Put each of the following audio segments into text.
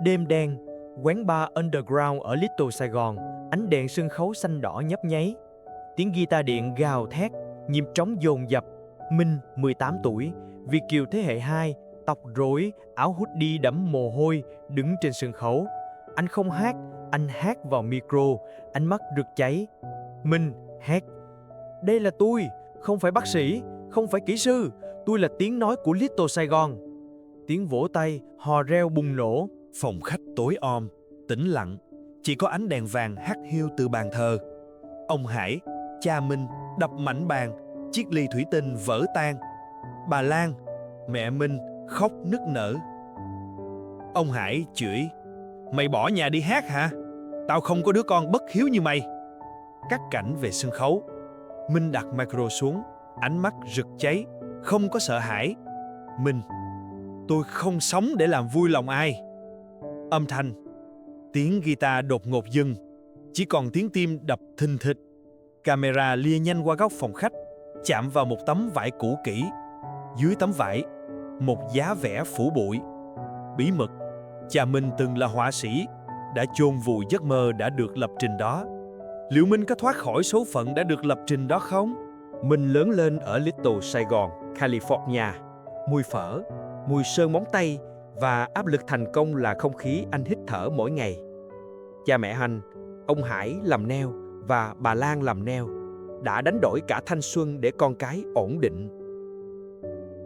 Đêm đen, quán bar underground ở Little Sài Gòn, ánh đèn sân khấu xanh đỏ nhấp nháy. Tiếng guitar điện gào thét, nhịp trống dồn dập. Minh, 18 tuổi, Việt kiều thế hệ 2, tóc rối, áo hoodie đẫm mồ hôi, đứng trên sân khấu. Anh không hát, anh hát vào micro, ánh mắt rực cháy. Minh hét: "Đây là tôi, không phải bác sĩ, không phải kỹ sư, tôi là tiếng nói của Little Sài Gòn." Tiếng vỗ tay, hò reo bùng nổ. Phòng khách tối om, tĩnh lặng, chỉ có ánh đèn vàng hắt hiu từ bàn thờ. Ông Hải, cha Minh, đập mạnh bàn, chiếc ly thủy tinh vỡ tan. Bà Lan, mẹ Minh, khóc nức nở. Ông Hải chửi: "Mày bỏ nhà đi hát hả? Tao không có đứa con bất hiếu như mày." Cắt cảnh về sân khấu. Minh đặt micro xuống, ánh mắt rực cháy, không có sợ hãi. Minh: "Tôi không sống để làm vui lòng ai." Âm thanh. Tiếng guitar đột ngột dừng, chỉ còn tiếng tim đập thình thịch. Camera lia nhanh qua góc phòng khách, chạm vào một tấm vải cũ kỹ. Dưới tấm vải, một giá vẽ phủ bụi. Bí mật, cha Minh từng là họa sĩ, đã chôn vùi giấc mơ đã được lập trình đó. Liệu Minh có thoát khỏi số phận đã được lập trình đó không? Minh lớn lên ở Little Sài Gòn, California. Mùi phở, mùi sơn móng tay và áp lực thành công là không khí anh hít thở mỗi ngày. Cha mẹ anh, ông Hải làm neo và bà Lan làm neo, đã đánh đổi cả thanh xuân để con cái ổn định.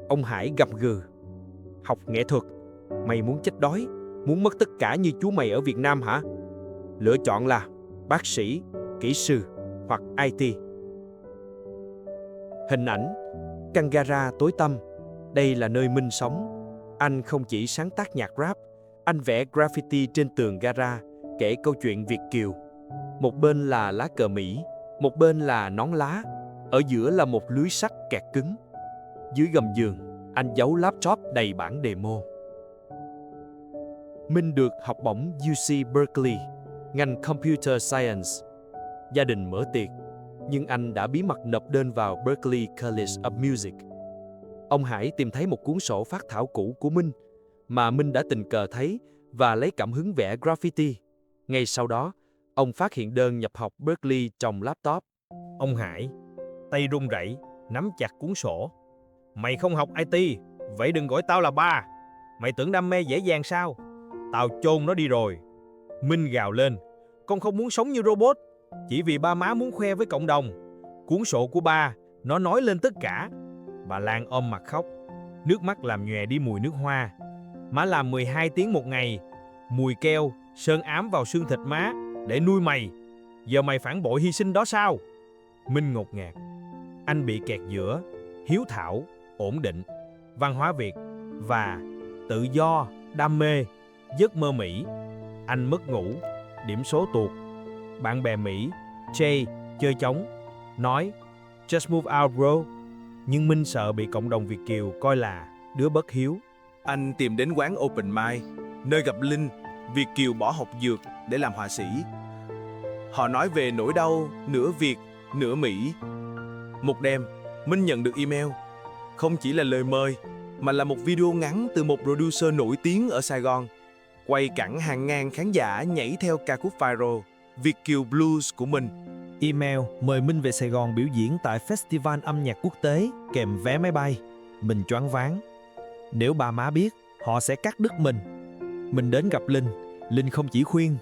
Ông Hải gầm gừ: "Học nghệ thuật, mày muốn chết đói, muốn mất tất cả như chú mày ở Việt Nam hả? Lựa chọn là bác sĩ, kỹ sư hoặc IT." Hình ảnh căn gara tối tăm. Đây là nơi Minh sống. Anh không chỉ sáng tác nhạc rap, anh vẽ graffiti trên tường gara, kể câu chuyện Việt kiều. Một bên là lá cờ Mỹ, một bên là nón lá, ở giữa là một lưới sắt kẹt cứng. Dưới gầm giường, anh giấu laptop đầy bản demo. Minh được học bổng UC Berkeley, ngành Computer Science. Gia đình mở tiệc, nhưng anh đã bí mật nộp đơn vào Berklee College of Music. Ông Hải tìm thấy một cuốn sổ phác thảo cũ của Minh mà Minh đã tình cờ thấy và lấy cảm hứng vẽ graffiti. Ngay sau đó, ông phát hiện đơn nhập học Berkeley trong laptop. Ông Hải, tay run rẩy, nắm chặt cuốn sổ. "Mày không học IT, vậy đừng gọi tao là ba. Mày tưởng đam mê dễ dàng sao? Tao chôn nó đi rồi." Minh gào lên: "Con không muốn sống như robot, chỉ vì ba má muốn khoe với cộng đồng. Cuốn sổ của ba, nó nói lên tất cả." Bà Lan ôm mặt khóc, nước mắt làm nhòe đi mùi nước hoa. "Má làm 12 tiếng một ngày, mùi keo, sơn ám vào xương thịt má để nuôi mày. Giờ mày phản bội hy sinh đó sao?" Minh ngột ngạt. Anh bị kẹt giữa hiếu thảo, ổn định, văn hóa Việt và tự do, đam mê, giấc mơ Mỹ. Anh mất ngủ, điểm số tụt. Bạn bè Mỹ, Jay, chơi trống, nói "Just move out bro." Nhưng Minh sợ bị cộng đồng Việt kiều coi là đứa bất hiếu. Anh tìm đến quán Open Mind, nơi gặp Linh, Việt kiều bỏ học dược để làm họa sĩ. Họ nói về nỗi đau nửa Việt, nửa Mỹ. Một đêm, Minh nhận được email. Không chỉ là lời mời, mà là một video ngắn từ một producer nổi tiếng ở Sài Gòn, quay cảnh hàng ngàn khán giả nhảy theo ca khúc viral Việt kiều Blues của mình. Email mời Minh về Sài Gòn biểu diễn tại Festival âm nhạc quốc tế kèm vé máy bay. Mình choáng váng. Nếu ba má biết, họ sẽ cắt đứt mình. Mình đến gặp Linh. Linh không chỉ khuyên: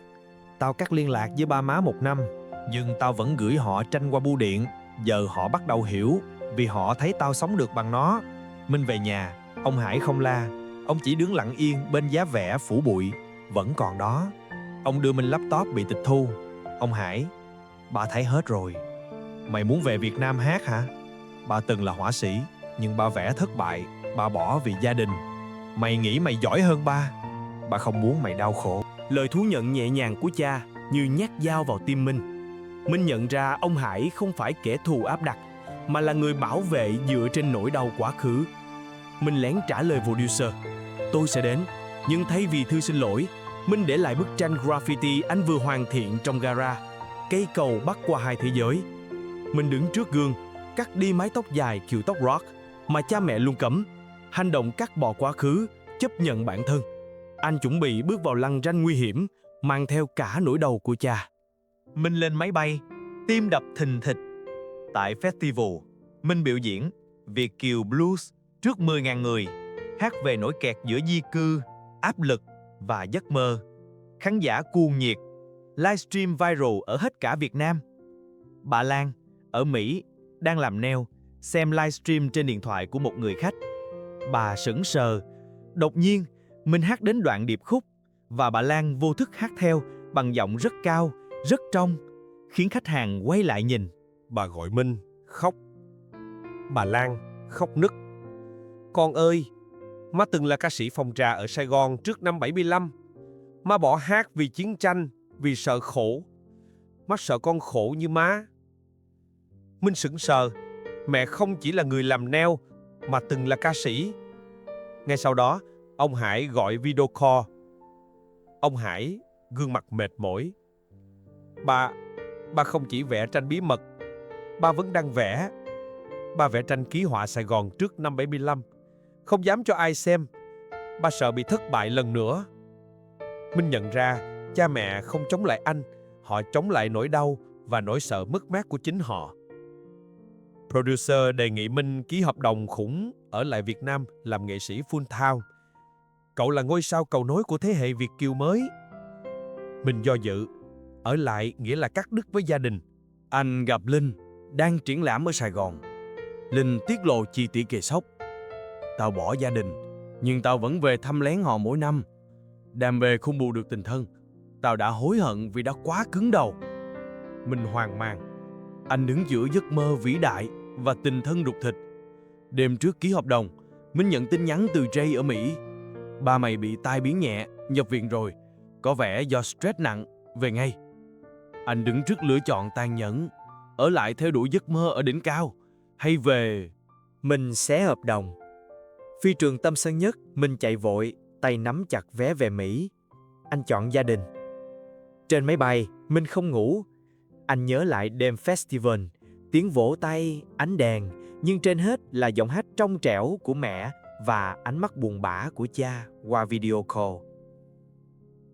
"Tao cắt liên lạc với ba má 1 năm, nhưng tao vẫn gửi họ tranh qua bưu điện. Giờ họ bắt đầu hiểu, vì họ thấy tao sống được bằng nó." Minh về nhà, ông Hải không la. Ông chỉ đứng lặng yên bên giá vẽ phủ bụi, vẫn còn đó. Ông đưa Minh laptop bị tịch thu. "Ông Hải, ba thấy hết rồi. Mày muốn về Việt Nam hát hả? Ba từng là họa sĩ, nhưng ba vẽ thất bại, ba bỏ vì gia đình. Mày nghĩ mày giỏi hơn ba. Ba không muốn mày đau khổ." Lời thú nhận nhẹ nhàng của cha như nhát dao vào tim Minh. Minh nhận ra ông Hải không phải kẻ thù áp đặt, mà là người bảo vệ dựa trên nỗi đau quá khứ. Minh lén trả lời producer: "Tôi sẽ đến." Nhưng thay vì thư xin lỗi, Minh để lại bức tranh graffiti anh vừa hoàn thiện trong gara, cây cầu bắc qua hai thế giới. Minh đứng trước gương, cắt đi mái tóc dài kiểu tóc rock mà cha mẹ luôn cấm. Hành động cắt bỏ quá khứ, chấp nhận bản thân. Anh chuẩn bị bước vào lằn ranh nguy hiểm, mang theo cả nỗi đau của cha. Minh lên máy bay, tim đập thình thịch. Tại festival, Minh biểu diễn Việt Kiều Blues trước 10.000 người, hát về nỗi kẹt giữa di cư, áp lực và giấc mơ. Khán giả cuồng nhiệt, livestream viral ở hết cả Việt Nam. Bà Lan, ở Mỹ, đang làm nail, xem livestream trên điện thoại của một người khách. Bà sững sờ. Đột nhiên, Minh hát đến đoạn điệp khúc và bà Lan vô thức hát theo bằng giọng rất cao, rất trong, khiến khách hàng quay lại nhìn. Bà gọi Minh, khóc. Bà Lan, khóc nức. Con ơi, má từng là ca sĩ phòng trà ở Sài Gòn trước năm 75. Má bỏ hát vì chiến tranh, vì sợ khổ. Má sợ con khổ như má. Minh sững sờ. Mẹ không chỉ là người làm nail, mà từng là ca sĩ. Ngay sau đó, ông Hải gọi video call. Ông Hải, gương mặt mệt mỏi. Ba không chỉ vẽ tranh bí mật, ba vẫn đang vẽ. Ba vẽ tranh ký họa Sài Gòn trước năm 75. Không dám cho ai xem. Ba sợ bị thất bại lần nữa. Minh nhận ra, cha mẹ không chống lại anh, họ chống lại nỗi đau và nỗi sợ mất mát của chính họ. Producer đề nghị Minh ký hợp đồng khủng ở lại Việt Nam làm nghệ sĩ full time. Cậu là ngôi sao cầu nối của thế hệ Việt kiều mới. Minh do dự. Ở lại nghĩa là cắt đứt với gia đình. Anh gặp Linh, đang triển lãm ở Sài Gòn. Linh tiết lộ chi tiết gây sốc. Tao bỏ gia đình, nhưng tao vẫn về thăm lén họ mỗi năm. Đam mê không bù được tình thân. Tao đã hối hận vì đã quá cứng đầu. Minh hoang mang. Anh đứng giữa giấc mơ vĩ đại và tình thân ruột thịt. Đêm trước ký hợp đồng, Minh nhận tin nhắn từ Jay ở Mỹ. Ba mày bị tai biến nhẹ, nhập viện rồi. Có vẻ do stress nặng, về ngay. Anh đứng trước lựa chọn tàn nhẫn. Ở lại theo đuổi giấc mơ ở đỉnh cao, hay về... Minh xé hợp đồng. Phi trường Tân Sơn Nhất, Minh chạy vội, tay nắm chặt vé về Mỹ. Anh chọn gia đình. Trên máy bay, Minh không ngủ. Anh nhớ lại đêm festival, tiếng vỗ tay, ánh đèn, nhưng trên hết là giọng hát trong trẻo của mẹ và ánh mắt buồn bã của cha qua video call.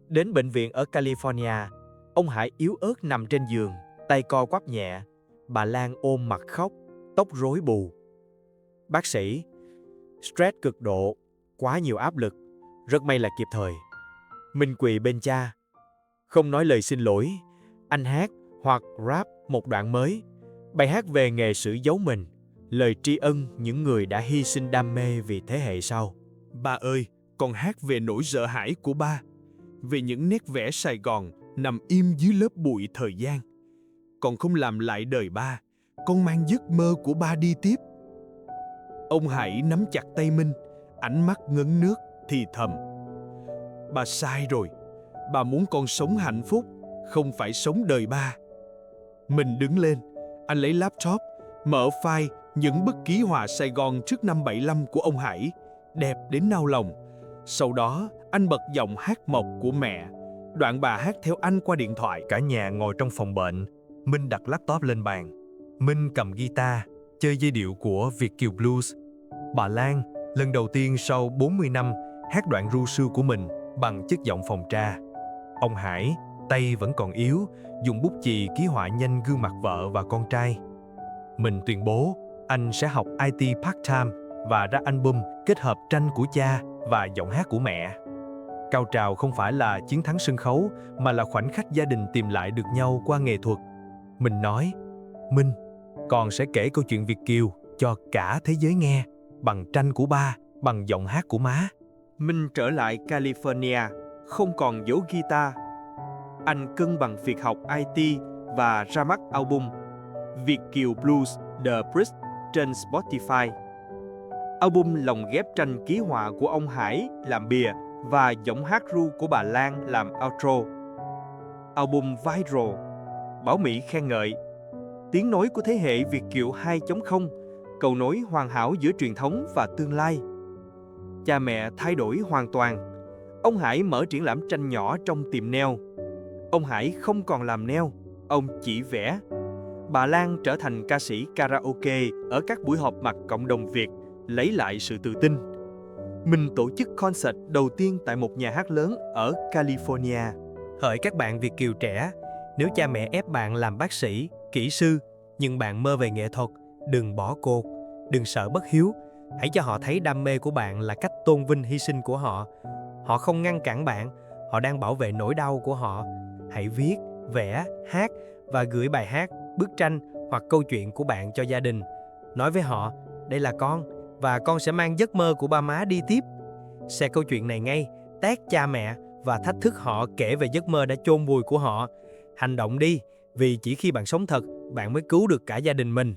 Đến bệnh viện ở California, ông Hải yếu ớt nằm trên giường, tay co quắp nhẹ. Bà Lan ôm mặt khóc, tóc rối bù. Bác sĩ, stress cực độ, quá nhiều áp lực, rất may là kịp thời. Minh quỳ bên cha. Không nói lời xin lỗi, anh hát hoặc rap một đoạn mới. Bài hát về nghề sử giấu mình, lời tri ân những người đã hy sinh đam mê vì thế hệ sau. Ba ơi, con hát về nỗi sợ hãi của ba, về những nét vẽ Sài Gòn nằm im dưới lớp bụi thời gian. Con không làm lại đời ba, con mang giấc mơ của ba đi tiếp. Ông Hải nắm chặt tay Minh, ánh mắt ngấn nước, thì thầm. Ba sai rồi, ba muốn con sống hạnh phúc, không phải sống đời ba. Mình đứng lên, anh lấy laptop, mở file những bức ký họa Sài Gòn trước năm 75 của ông Hải, đẹp đến nao lòng. Sau đó, anh bật giọng hát mộc của mẹ. Đoạn bà hát theo anh qua điện thoại. Cả nhà ngồi trong phòng bệnh. Minh đặt laptop lên bàn. Minh cầm guitar, chơi giai điệu của Việt Kiều Blues. Bà Lan, lần đầu tiên sau 40 năm, hát đoạn ru sư của mình bằng chất giọng phòng trà. Ông Hải, tay vẫn còn yếu, dùng bút chì ký họa nhanh gương mặt vợ và con trai. Mình tuyên bố anh sẽ học IT part-time và ra album kết hợp tranh của cha và giọng hát của mẹ. Cao trào không phải là chiến thắng sân khấu, mà là khoảnh khắc gia đình tìm lại được nhau qua nghệ thuật. Mình nói, Minh, con sẽ kể câu chuyện Việt kiều cho cả thế giới nghe, bằng tranh của ba, bằng giọng hát của má. Minh trở lại California, không còn giấu guitar. Anh cân bằng việc học IT và ra mắt album Việt Kiều Blues The Bridge trên Spotify. Album lồng ghép tranh ký họa của ông Hải làm bìa và giọng hát ru của bà Lan làm outro. Album viral, Bảo Mỹ khen ngợi. Tiếng nói của thế hệ Việt kiều 2.0, cầu nối hoàn hảo giữa truyền thống và tương lai. Cha mẹ thay đổi hoàn toàn. Ông Hải mở triển lãm tranh nhỏ trong tiệm nail. Ông Hải không còn làm nail, ông chỉ vẽ. Bà Lan trở thành ca sĩ karaoke ở các buổi họp mặt cộng đồng Việt, lấy lại sự tự tin. Mình tổ chức concert đầu tiên tại một nhà hát lớn ở California. Hỡi các bạn Việt kiều trẻ, nếu cha mẹ ép bạn làm bác sĩ, kỹ sư, nhưng bạn mơ về nghệ thuật, đừng bỏ cuộc, đừng sợ bất hiếu. Hãy cho họ thấy đam mê của bạn là cách tôn vinh hy sinh của họ. Họ không ngăn cản bạn, họ đang bảo vệ nỗi đau của họ. Hãy viết, vẽ, hát và gửi bài hát, bức tranh hoặc câu chuyện của bạn cho gia đình. Nói với họ, đây là con, và con sẽ mang giấc mơ của ba má đi tiếp. Share câu chuyện này ngay, tag cha mẹ và thách thức họ kể về giấc mơ đã chôn vùi của họ. Hành động đi, vì chỉ khi bạn sống thật, bạn mới cứu được cả gia đình mình.